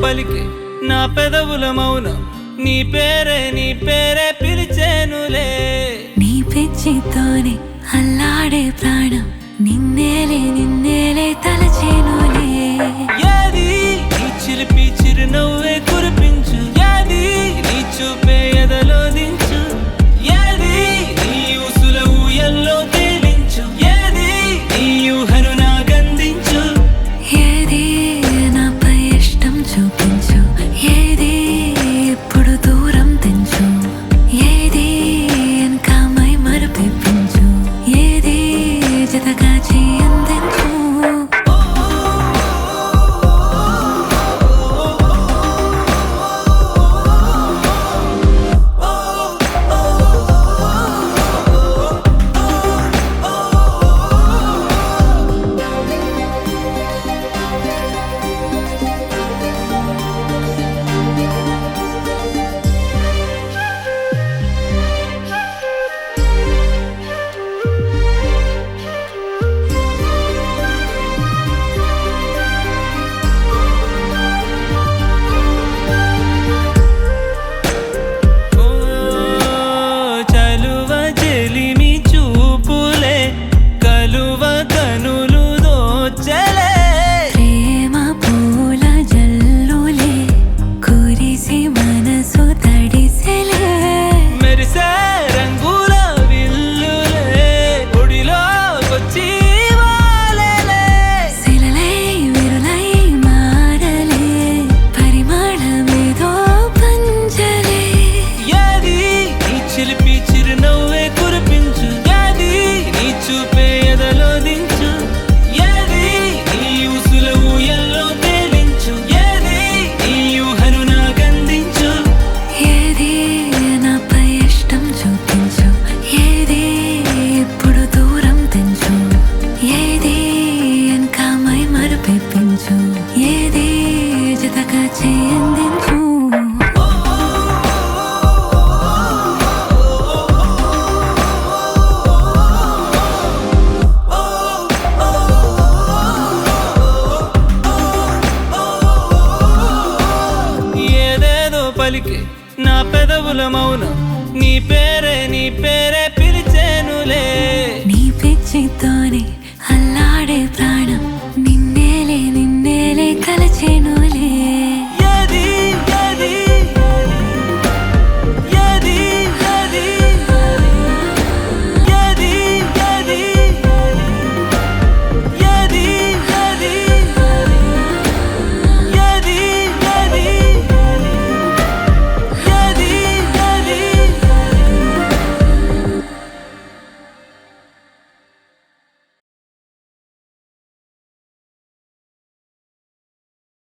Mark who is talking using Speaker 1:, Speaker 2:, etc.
Speaker 1: పలికే నా పెదవుల మౌనం నీ పేరే పిలిచేనులే
Speaker 2: నీ పిచ్చితోనే అల్లాడే ప్రాణం నిన్నేలే తలచేనులే
Speaker 1: ఏది నీ చిలిపి చిరునవ్వే కురిపించు ఏది నీ చూపే ఎదలో దించు ఏది నీ ఊసుల ఊయల్లో తేలించు ఏది నీ ఊహను నాగందించు
Speaker 2: ఏది నాపై ఇష్టం చూపించు ఏది ఇప్పుడు దూరం తెంచు ఏది ఇంకా మై మరపించు ఏది జతగా చేయందించు
Speaker 1: చిలిపి చిరునవ్వే కురిపించు ఏది నీ చూపే ఎదలో దించు ఏది నీ ఊసుల ఊయల్లో తేలించు ఏది నీ ఊహను నాగందించు
Speaker 2: ఏది నాపై ఇష్టం చూపించు ఏది ఇప్పుడు దూరం తెంచు ఏది ఇంకా మై మరపించు ఏది జతగా చేయందించు
Speaker 1: పలికే నా పెదవుల మౌనం నీ పేరే పిలిచేనులే
Speaker 2: నీ పిచ్చితోనే అల్లాడే ప్రాణం నిన్నేలే తలచేను